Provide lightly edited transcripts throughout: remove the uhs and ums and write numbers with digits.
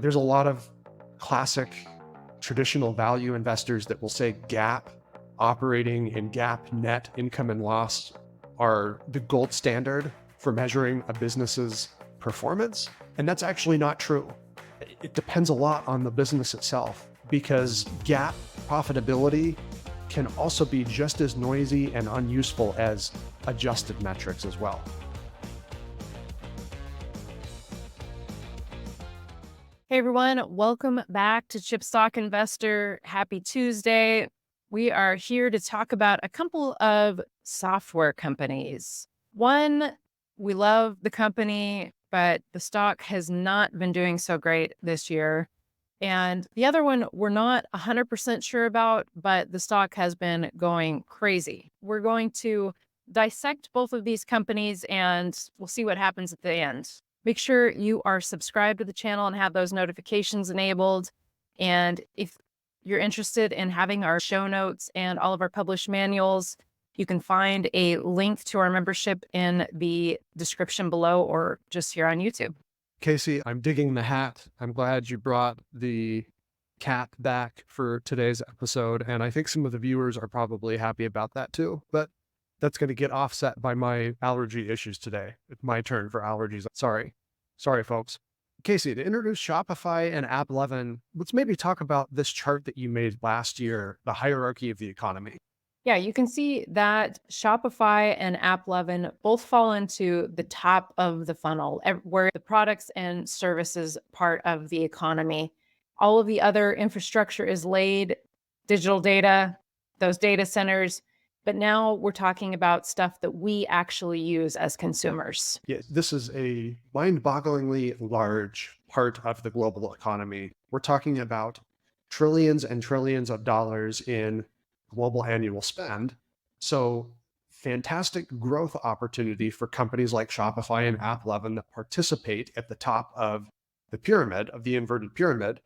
There's a lot of classic traditional value investors that will say GAAP operating and GAAP net income and loss are the gold standard for measuring a business's performance. And that's actually not true. It depends a lot on the business itself because GAAP profitability can also be just as noisy and unuseful as adjusted metrics as well. Hey everyone, welcome back to Chipstock Investor. Happy Tuesday. We are here to talk about a couple of software companies. One, we love the company, but the stock has not been doing so great this year. And the other one, we're not 100% sure about, but the stock has been going crazy. We're going to dissect both of these companies and we'll see what happens at the end. Make sure you are subscribed to the channel and have those notifications enabled. And if you're interested in having our show notes and all of our published manuals, you can find a link to our membership in the description below or just here on YouTube. Casey, I'm digging the hat. I'm glad you brought the cat back for today's episode. And I think some of the viewers are probably happy about that too. But that's going to get offset by my allergy issues today. It's my turn for allergies. Sorry, folks. Casey, to introduce Shopify and AppLovin, let's maybe talk about this chart that you made last year, the hierarchy of the economy. Yeah, you can see that Shopify and AppLovin both fall into the top of the funnel, where the products and services part of the economy. All of the other infrastructure is laid, digital data, those data centers. But now we're talking about stuff that we actually use as consumers. Yeah, this is a mind-bogglingly large part of the global economy. We're talking about trillions and trillions of dollars in global annual spend. So fantastic growth opportunity for companies like Shopify and AppLovin that participate at the top of the pyramid, of the inverted pyramid.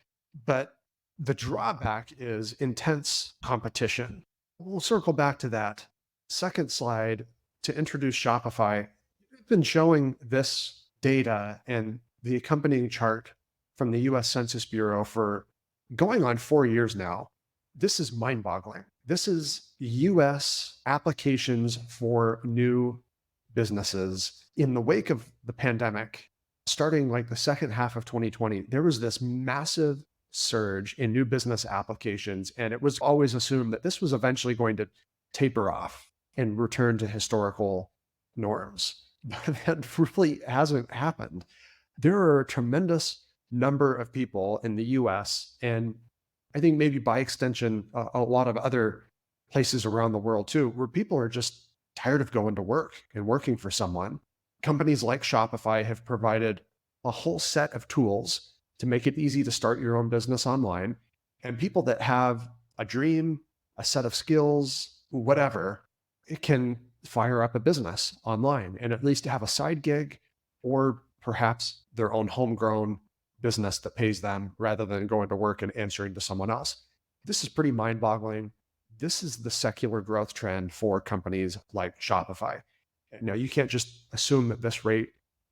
But the drawback is intense competition. We'll circle back to that. Second slide to introduce Shopify. We've been showing this data and the accompanying chart from the US Census Bureau for going on 4 years now. This is mind-boggling. This is US applications for new businesses. In the wake of the pandemic, starting like the second half of 2020, there was this massive surge in new business applications. And it was always assumed that this was eventually going to taper off and return to historical norms. But that really hasn't happened. There are a tremendous number of people in the US, and I think maybe by extension, a lot of other places around the world too, where people are just tired of going to work and working for someone. Companies like Shopify have provided a whole set of tools to make it easy to start your own business online. And people that have a dream, a set of skills, whatever, it can fire up a business online and at least have a side gig or perhaps their own homegrown business that pays them rather than going to work and answering to someone else. This is pretty mind-boggling. This is the secular growth trend for companies like Shopify. Now, you can't just assume that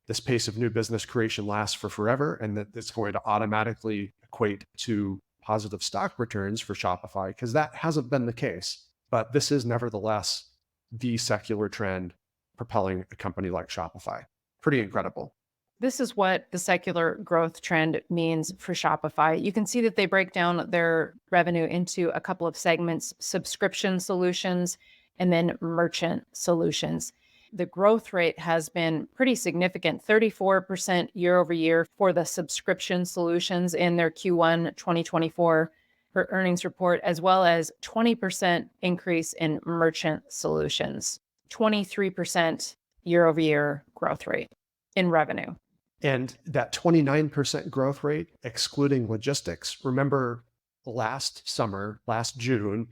this pace of new business creation lasts for forever and that it's going to automatically equate to positive stock returns for Shopify, because that hasn't been the case. But this is nevertheless the secular trend propelling a company like Shopify. Pretty incredible. This is what the secular growth trend means for Shopify. You can see that they break down their revenue into a couple of segments: subscription solutions and then merchant solutions. The growth rate has been pretty significant, 34% year over year for the subscription solutions in their Q1 2024 earnings report, as well as 20% increase in merchant solutions, 23% year over year growth rate in revenue. And that 29% growth rate, excluding logistics. Remember last summer, last June,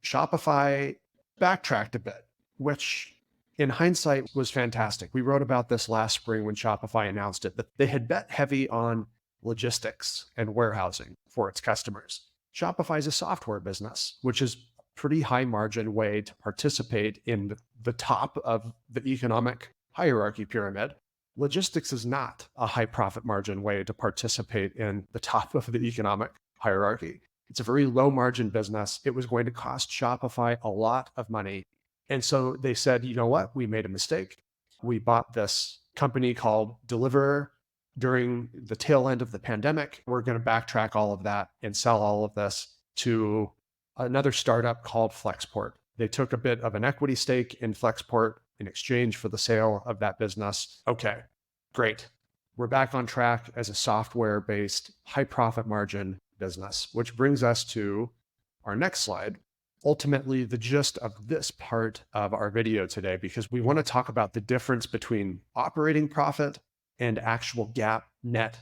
Shopify backtracked a bit, which in hindsight was fantastic. We wrote about this last spring when Shopify announced it, that they had bet heavy on logistics and warehousing for its customers. Shopify is a software business, which is a pretty high margin way to participate in the top of the economic hierarchy pyramid. Logistics is not a high profit margin way to participate in the top of the economic hierarchy. It's a very low margin business. It was going to cost Shopify a lot of money. And so they said, you know what? We made a mistake. We bought this company called Deliverr during the tail end of the pandemic. We're going to backtrack all of that and sell all of this to another startup called Flexport. They took a bit of an equity stake in Flexport in exchange for the sale of that business. Okay, great. We're back on track as a software-based, high profit margin business, which brings us to our next slide. Ultimately, the gist of this part of our video today, because we want to talk about the difference between operating profit and actual GAAP net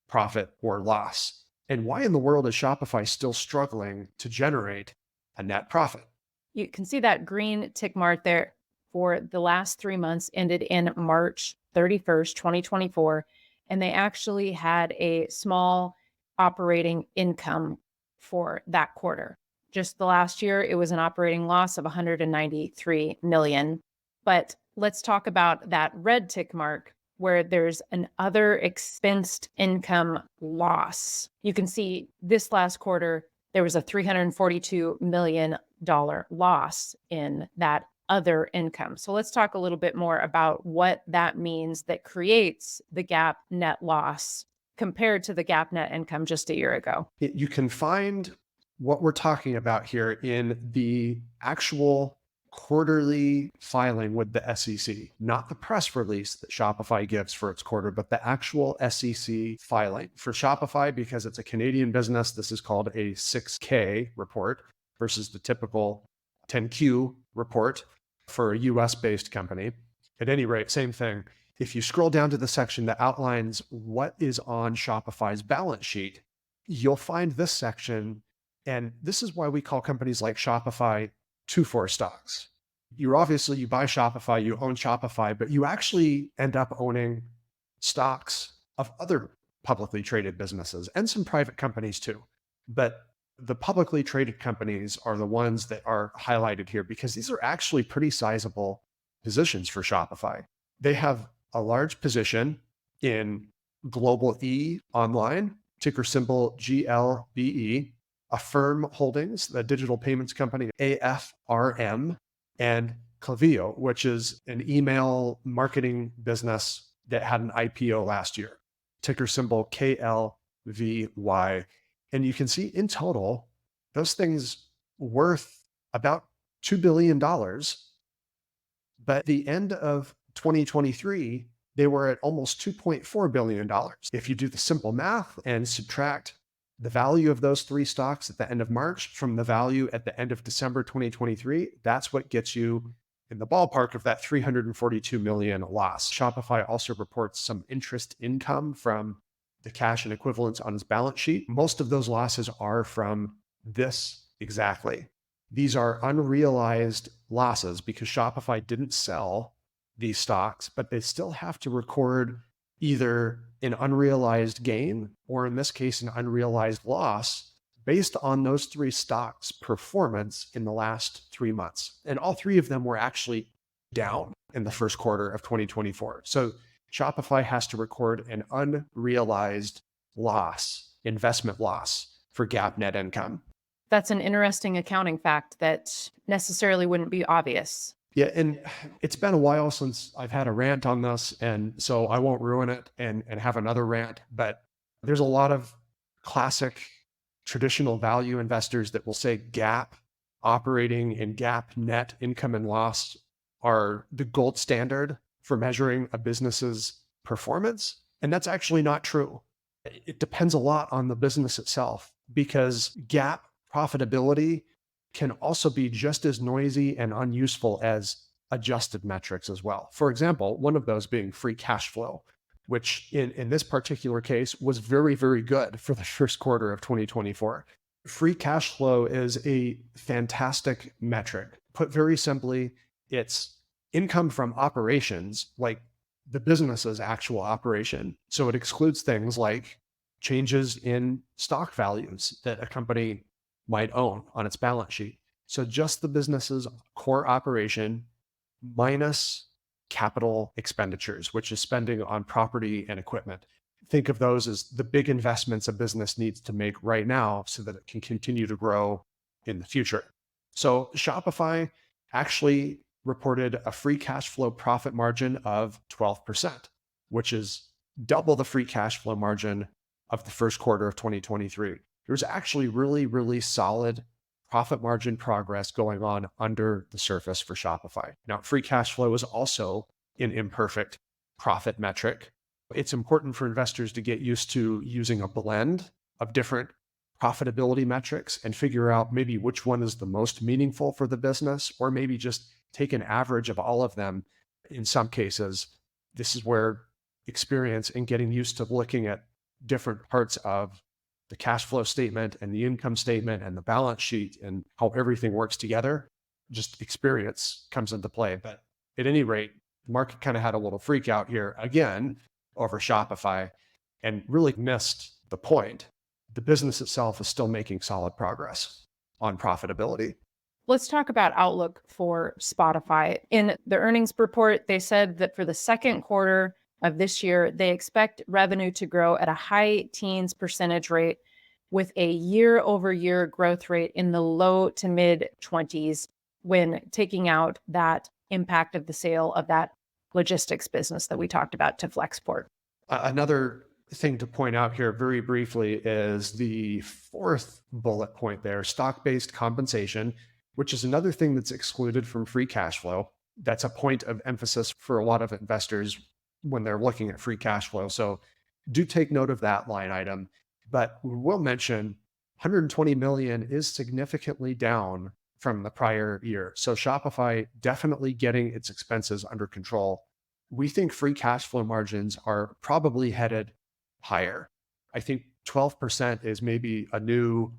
profit or loss. And why in the world is Shopify still struggling to generate a net profit? You can see that green tick mark there for the last 3 months ended in March 31st, 2024. And they actually had a small operating income for that quarter. Just the last year, it was an operating loss of 193 million. But let's talk about that red tick mark where there's an other expensed income loss. You can see this last quarter, there was a $342 million loss in that other income. So let's talk a little bit more about what that means that creates the GAAP net loss compared to the GAAP net income just a year ago. You can find what we're talking about here in the actual quarterly filing with the SEC, not the press release that Shopify gives for its quarter, but the actual SEC filing. For Shopify, because it's a Canadian business, this is called a 6K report versus the typical 10Q report for a US-based company. At any rate, same thing. If you scroll down to the section that outlines what is on Shopify's balance sheet, you'll find this section. And this is why we call companies like Shopify 2-4 stocks. You buy Shopify, you own Shopify, but you actually end up owning stocks of other publicly traded businesses and some private companies too. But the publicly traded companies are the ones that are highlighted here because these are actually pretty sizable positions for Shopify. They have a large position in Global E Online, ticker symbol GLBE, Affirm Holdings, the digital payments company, AFRM, and Klaviyo, which is an email marketing business that had an IPO last year, ticker symbol KLVY. And you can see in total, those things worth about $2 billion. But at the end of 2023, they were at almost $2.4 billion. If you do the simple math and subtract the value of those three stocks at the end of March from the value at the end of December 2023, that's what gets you in the ballpark of that 342 million loss. Shopify also reports some interest income from the cash and equivalents on its balance sheet. Most of those losses are from this exactly. These are unrealized losses because Shopify didn't sell these stocks, but they still have to record either an unrealized gain or, in this case, an unrealized loss based on those three stocks' performance in the last 3 months. And all three of them were actually down in the first quarter of 2024. So Shopify has to record an unrealized loss, investment loss for GAAP net income. That's an interesting accounting fact that necessarily wouldn't be obvious. Yeah, and it's been a while since I've had a rant on this, and so I won't ruin it and have another rant, but there's a lot of classic traditional value investors that will say GAAP operating and GAAP net income and loss are the gold standard for measuring a business's performance. And that's actually not true. It depends a lot on the business itself because GAAP profitability can also be just as noisy and unuseful as adjusted metrics as well. For example, one of those being free cash flow, which in this particular case was very, very good for the first quarter of 2024. Free cash flow is a fantastic metric. Put very simply, it's income from operations, like the business's actual operation. So it excludes things like changes in stock values that a company might own on its balance sheet. So just the business's core operation minus capital expenditures, which is spending on property and equipment. Think of those as the big investments a business needs to make right now so that it can continue to grow in the future. So Shopify actually reported a free cash flow profit margin of 12%, which is double the free cash flow margin of the first quarter of 2023. There's actually really, really solid profit margin progress going on under the surface for Shopify. Now, free cash flow is also an imperfect profit metric. It's important for investors to get used to using a blend of different profitability metrics and figure out maybe which one is the most meaningful for the business, or maybe just take an average of all of them. In some cases, this is where experience and getting used to looking at different parts of the cash flow statement and the income statement and the balance sheet and how everything works together, just experience comes into play. But at any rate, the market kind of had a little freak out here again over Shopify and really missed the point. The business itself is still making solid progress on profitability. Let's talk about outlook for Spotify. In the earnings report, they said that for the second quarter of this year, they expect revenue to grow at a high teens percentage rate with a year-over-year growth rate in the low to mid 20s when taking out that impact of the sale of that logistics business that we talked about to Flexport. Another thing to point out here very briefly is the fourth bullet point there, stock-based compensation, which is another thing that's excluded from free cash flow. That's a point of emphasis for a lot of investors when they're looking at free cash flow. So do take note of that line item. But we will mention 120 million is significantly down from the prior year. So Shopify definitely getting its expenses under control. We think free cash flow margins are probably headed higher. I think 12% is maybe a new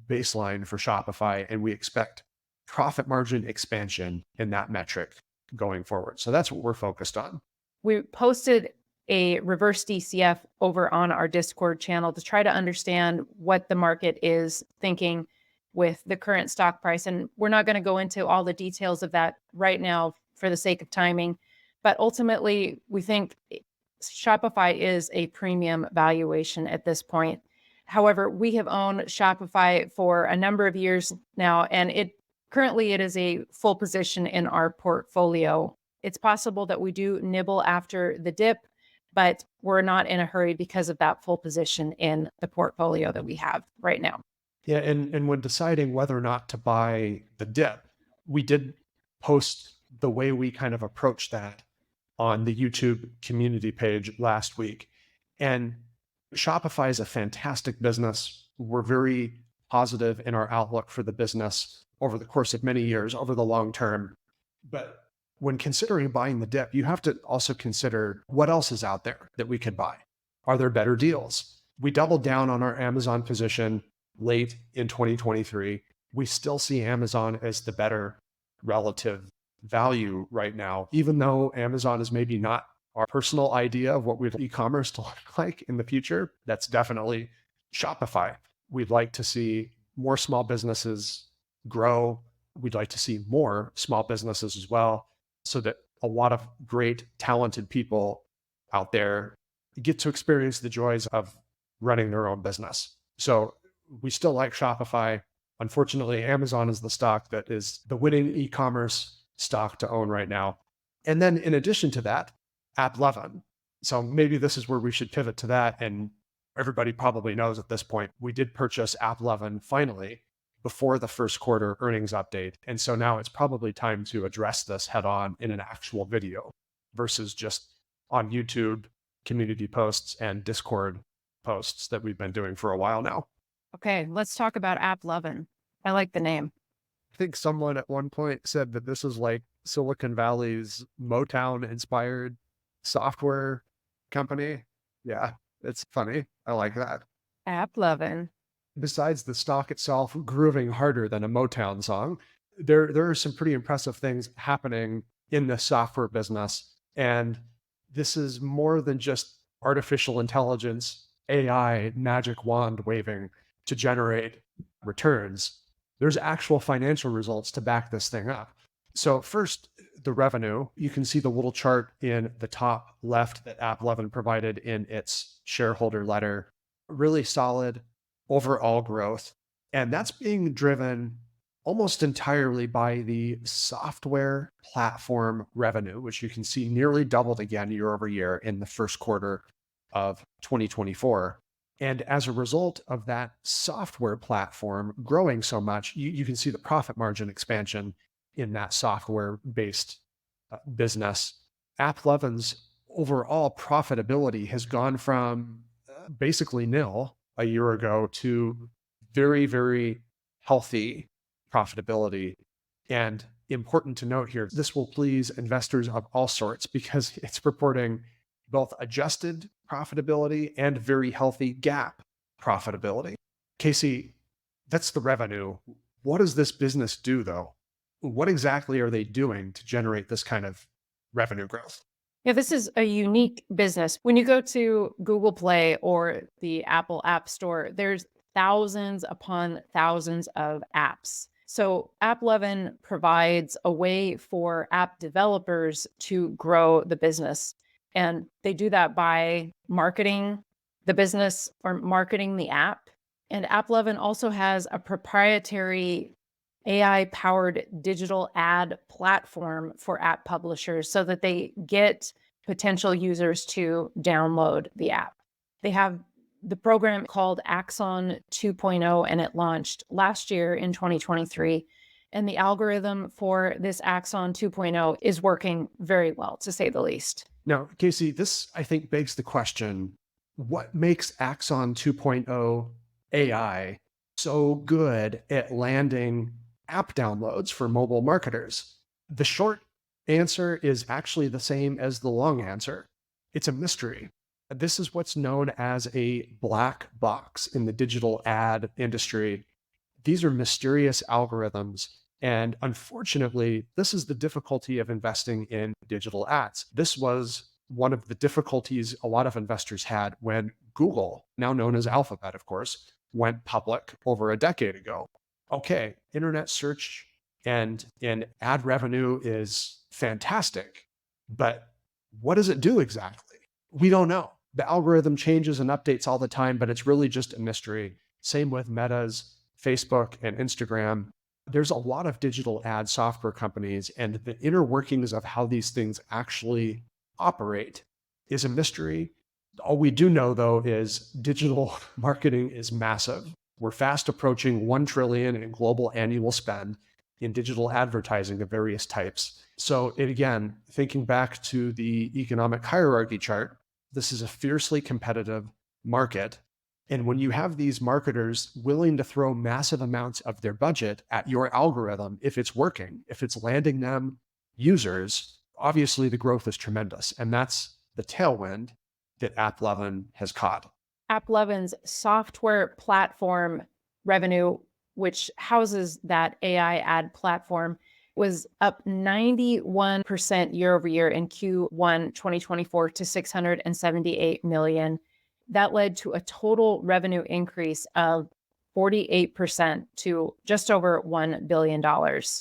baseline for Shopify, and we expect profit margin expansion in that metric going forward. So that's what we're focused on. We posted a reverse DCF over on our Discord channel to try to understand what the market is thinking with the current stock price. And we're not going to go into all the details of that right now for the sake of timing. But ultimately, we think Shopify is a premium valuation at this point. However, we have owned Shopify for a number of years now, and it is a full position in our portfolio. It's possible that we do nibble after the dip, but we're not in a hurry because of that full position in the portfolio that we have right now. Yeah, and when deciding whether or not to buy the dip, we did post the way we kind of approach that on the YouTube community page last week. And Shopify is a fantastic business. We're very positive in our outlook for the business over the course of many years, over the long term. But when considering buying the dip, you have to also consider what else is out there that we could buy. Are there better deals? We doubled down on our Amazon position late in 2023. We still see Amazon as the better relative value right now, even though Amazon is maybe not our personal idea of what we'd e-commerce to look like in the future. That's definitely Shopify. We'd like to see more small businesses grow. We'd like to see more small businesses as well, so that a lot of great, talented people out there get to experience the joys of running their own business. So we still like Shopify. Unfortunately, Amazon is the stock that is the winning e-commerce stock to own right now. And then in addition to that, AppLovin. So maybe this is where we should pivot to that. And everybody probably knows at this point, we did purchase AppLovin finally before the first quarter earnings update. And so now it's probably time to address this head on in an actual video versus just on YouTube community posts and Discord posts that we've been doing for a while now. Okay, let's talk about AppLovin. I like the name. I think someone at one point said that this is like Silicon Valley's Motown inspired software company. Yeah, it's funny. I like that. AppLovin. Besides the stock itself grooving harder than a Motown song, there are some pretty impressive things happening in the software business. And this is more than just artificial intelligence, AI, magic wand waving to generate returns. There's actual financial results to back this thing up. So first, the revenue, you can see the little chart in the top left that AppLovin provided in its shareholder letter. Really solid overall growth. And that's being driven almost entirely by the software platform revenue, which you can see nearly doubled again year over year in the first quarter of 2024. And as a result of that software platform growing so much, you can see the profit margin expansion in that software-based business. AppLovin's overall profitability has gone from basically nil a year ago to very, very healthy profitability. And important to note here, this will please investors of all sorts because it's reporting both adjusted profitability and very healthy GAAP profitability. Casey, that's the revenue. What does this business do though? What exactly are they doing to generate this kind of revenue growth? Yeah, this is a unique business. When you go to Google Play or the Apple App Store, there's thousands upon thousands of apps. So AppLovin provides a way for app developers to grow the business. And they do that by marketing the business or marketing the app. And AppLovin also has a proprietary AI-powered digital ad platform for app publishers so that they get potential users to download the app. They have the program called Axon 2.0, and it launched last year in 2023. And the algorithm for this Axon 2.0 is working very well, to say the least. Now, Casey, this, I think, begs the question, what makes Axon 2.0 AI so good at landing app downloads for mobile marketers? The short answer is actually the same as the long answer. It's a mystery. This is what's known as a black box in the digital ad industry. These are mysterious algorithms. And unfortunately, this is the difficulty of investing in digital ads. This was one of the difficulties a lot of investors had when Google, now known as Alphabet, of course, went public over a decade ago. Okay, internet search and ad revenue is fantastic, but what does it do exactly? We don't know. The algorithm changes and updates all the time, but it's really just a mystery. Same with Meta's Facebook and Instagram. There's a lot of digital ad software companies, and the inner workings of how these things actually operate is a mystery. All we do know, though, is digital marketing is massive. We're fast approaching 1 trillion in global annual spend in digital advertising of various types. So again, thinking back to the economic hierarchy chart, this is a fiercely competitive market. And when you have these marketers willing to throw massive amounts of their budget at your algorithm, if it's working, if it's landing them users, obviously the growth is tremendous. And that's the tailwind that AppLovin has caught. AppLovin's software platform revenue, which houses that AI ad platform, was up 91% year over year in Q1 2024 to $678 million. That led to a total revenue increase of 48% to just over $1 billion.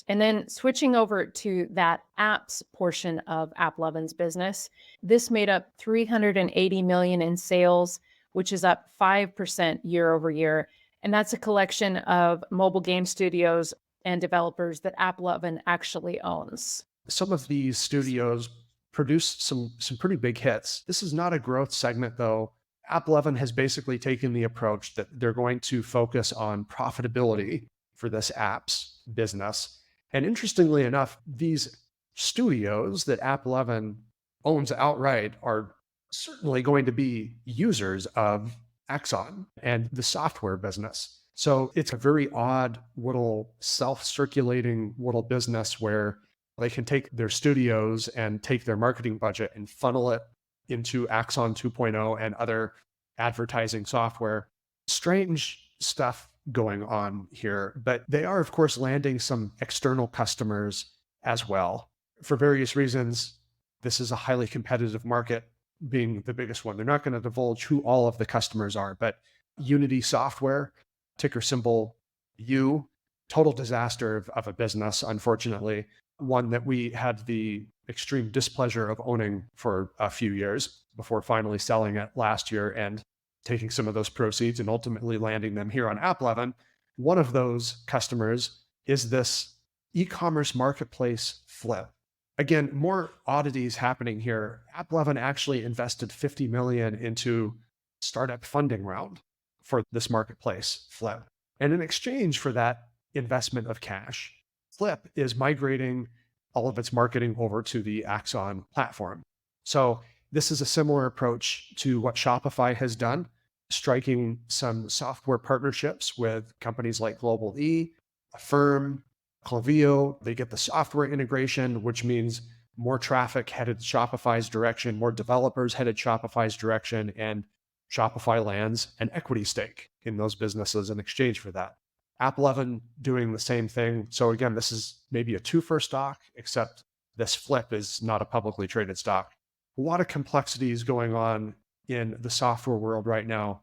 And then switching over to that apps portion of AppLovin's business, this made up $380 million in sales, which is up 5% year over year. And that's a collection of mobile game studios and developers that AppLovin actually owns. Some of these studios produced some pretty big hits. This is not a growth segment, though. AppLovin has basically taken the approach that they're going to focus on profitability for this apps business. And interestingly enough, these studios that AppLovin owns outright are certainly going to be users of Axon and the software business. So it's a very odd little self-circulating little business where they can take their studios and take their marketing budget and funnel it into Axon 2.0 and other advertising software. Strange stuff going on here, but they are, of course, landing some external customers as well. For various reasons, this is a highly competitive market, being the biggest one. They're not going to divulge who all of the customers are, but Unity Software, ticker symbol U, total disaster of a business, unfortunately. one that we had the extreme displeasure of owning for a few years before finally selling it last year and taking some of those proceeds and ultimately landing them here on AppLovin. One of those customers is this e-commerce marketplace Flip. Again, more oddities happening here. AppLovin actually invested 50 million into startup funding round for this marketplace Flip. And in exchange for that investment of cash, Flip is migrating all of its marketing over to the Axon platform. So this is a similar approach to what Shopify has done, striking some software partnerships with companies like Global E, Affirm, Klaviyo. They get the software integration, which means more traffic headed Shopify's direction, more developers headed Shopify's direction, and Shopify lands an equity stake in those businesses in exchange for that. AppLovin doing the same thing. So again, this is maybe a twofer stock, except this Flip is not a publicly traded stock. A lot of complexities going on in the software world right now.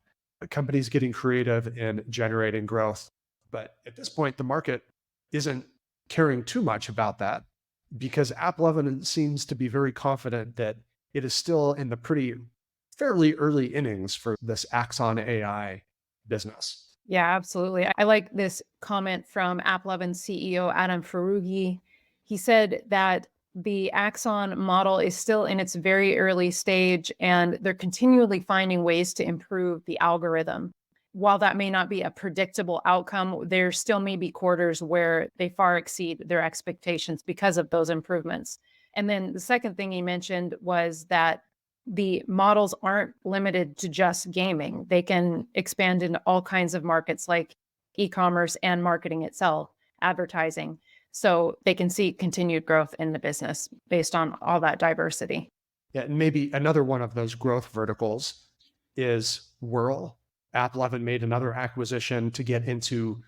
Companies getting creative in generating growth. But at this point, the market isn't caring too much about that because AppLovin seems to be very confident that it is still in the fairly early innings for this Axon AI business. Yeah, absolutely. I like this comment from AppLovin CEO Adam Foroughi. He said that the Axon model is still in its very early stage, and they're continually finding ways to improve the algorithm. While that may not be a predictable outcome, there still may be quarters where they far exceed their expectations because of those improvements. And then the second thing he mentioned was that the models aren't limited to just gaming. They can expand into all kinds of markets like e-commerce and marketing itself, advertising. So they can see continued growth in the business based on all that diversity. Yeah, and maybe another one of those growth verticals is Whirl. AppLovin made another acquisition to get into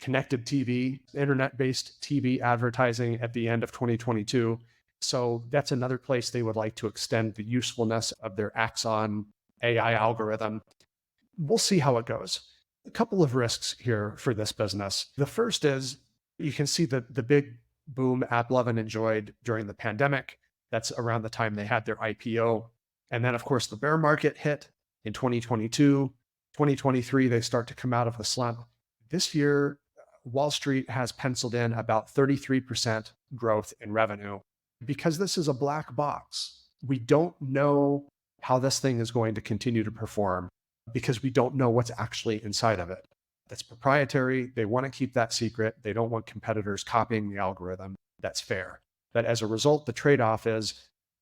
connected TV, internet-based TV advertising at the end of 2022. So that's another place they would like to extend the usefulness of their Axon AI algorithm. We'll see how it goes. A couple of risks here for this business. The first is you can see the big boom AppLovin enjoyed during the pandemic. That's around the time they had their IPO. And then, of course, the bear market hit in 2022. 2023, they start to come out of the slump. This year, Wall Street has penciled in about 33% growth in revenue. Because this is a black box, we don't know how this thing is going to continue to perform because we don't know what's actually inside of it. That's proprietary. They want to keep that secret. They don't want competitors copying the algorithm. That's fair. But as a result, the trade-off is,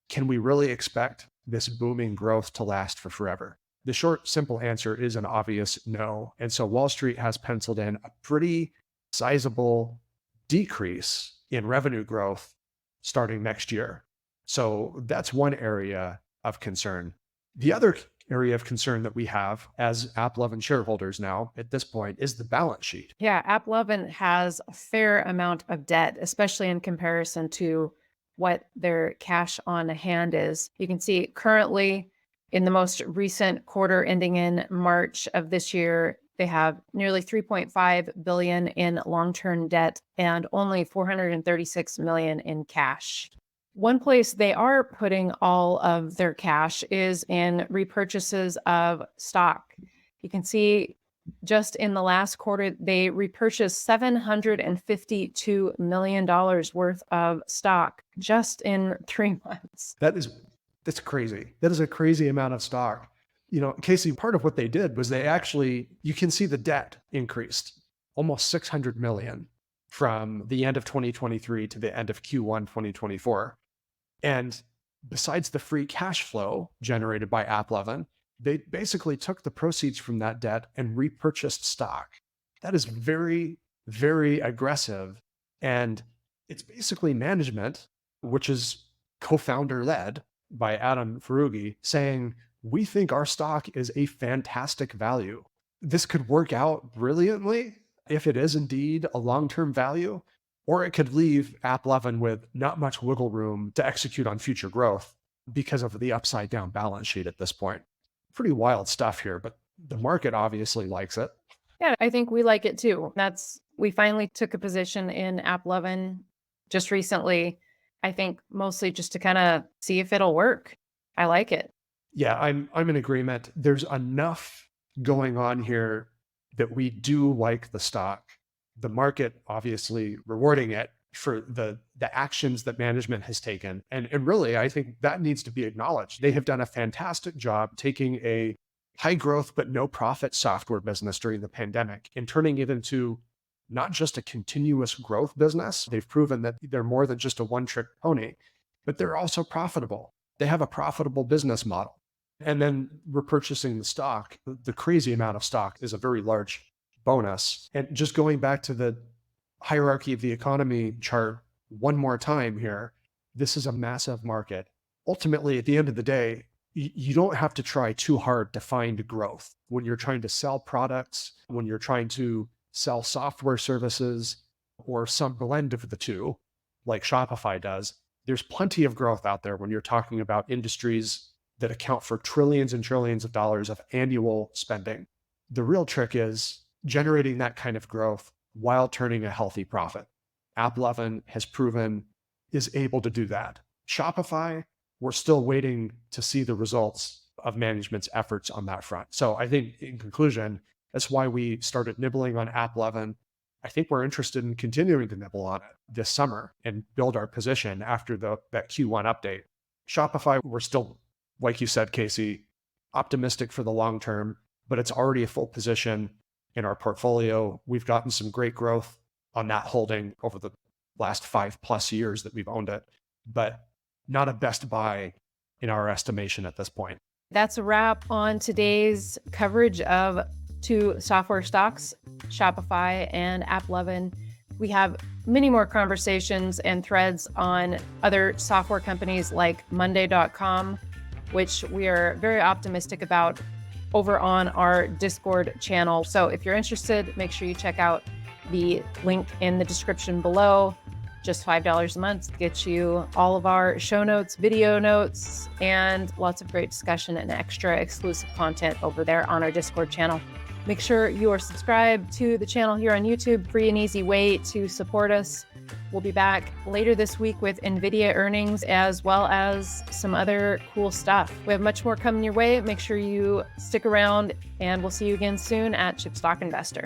can we really expect this booming growth to last for forever? The short, simple answer is an obvious no. And so Wall Street has penciled in a pretty sizable decrease in revenue growth starting next year. So that's one area of concern. The other area of concern that we have as AppLovin shareholders now at this point is the balance sheet. Yeah, AppLovin has a fair amount of debt, especially in comparison to what their cash on hand is. You can see currently in the most recent quarter ending in March of this year, they have nearly 3.5 billion in long-term debt and only 436 million in cash. One place they are putting all of their cash is in repurchases of stock. You can see just in the last quarter, they repurchased $752 million worth of stock just in 3 months. That's crazy. That is a crazy amount of stock. You know, Casey, part of what they did was you can see the debt increased almost 600 million from the end of 2023 to the end of Q1 2024. And besides the free cash flow generated by AppLovin, they basically took the proceeds from that debt and repurchased stock. That is very, very aggressive. And it's basically management, which is co-founder led by Adam Foroughi, saying, we think our stock is a fantastic value. This could work out brilliantly if it is indeed a long-term value, or it could leave AppLovin with not much wiggle room to execute on future growth because of the upside down balance sheet at this point. Pretty wild stuff here, but the market obviously likes it. Yeah, I think we like it too. We finally took a position in AppLovin just recently, I think mostly just to kind of see if it'll work. I like it. Yeah, I'm in agreement. There's enough going on here that we do like the stock. The market obviously rewarding it for the actions that management has taken. And really, I think that needs to be acknowledged. They have done a fantastic job taking a high growth but no profit software business during the pandemic and turning it into not just a continuous growth business. They've proven that they're more than just a one-trick pony, but they're also profitable. They have a profitable business model. And then repurchasing the stock, the crazy amount of stock is a very large bonus. And just going back to the hierarchy of the economy chart one more time here, this is a massive market. Ultimately, at the end of the day, you don't have to try too hard to find growth. When you're trying to sell products, when you're trying to sell software services, or some blend of the two, like Shopify does, there's plenty of growth out there when you're talking about industries that account for trillions and trillions of dollars of annual spending. The real trick is generating that kind of growth while turning a healthy profit. AppLovin has proven is able to do that. Shopify, we're still waiting to see the results of management's efforts on that front. So I think in conclusion, that's why we started nibbling on AppLovin. I think we're interested in continuing to nibble on it this summer and build our position after that Q1 update. Shopify, we're still, like you said, Casey, optimistic for the long term, but it's already a full position in our portfolio. We've gotten some great growth on that holding over the last 5+ years that we've owned it, but not a best buy in our estimation at this point. That's a wrap on today's coverage of two software stocks, Shopify and AppLovin. We have many more conversations and threads on other software companies like Monday.com, which we are very optimistic about over on our Discord channel. So if you're interested, make sure you check out the link in the description below. Just $5 a month gets you all of our show notes, video notes, and lots of great discussion and extra exclusive content over there on our Discord channel. Make sure you are subscribed to the channel here on YouTube. Free and easy way to support us. We'll be back later this week with NVIDIA earnings as well as some other cool stuff. We have much more coming your way. Make sure you stick around, and we'll see you again soon at Chipstock Investor.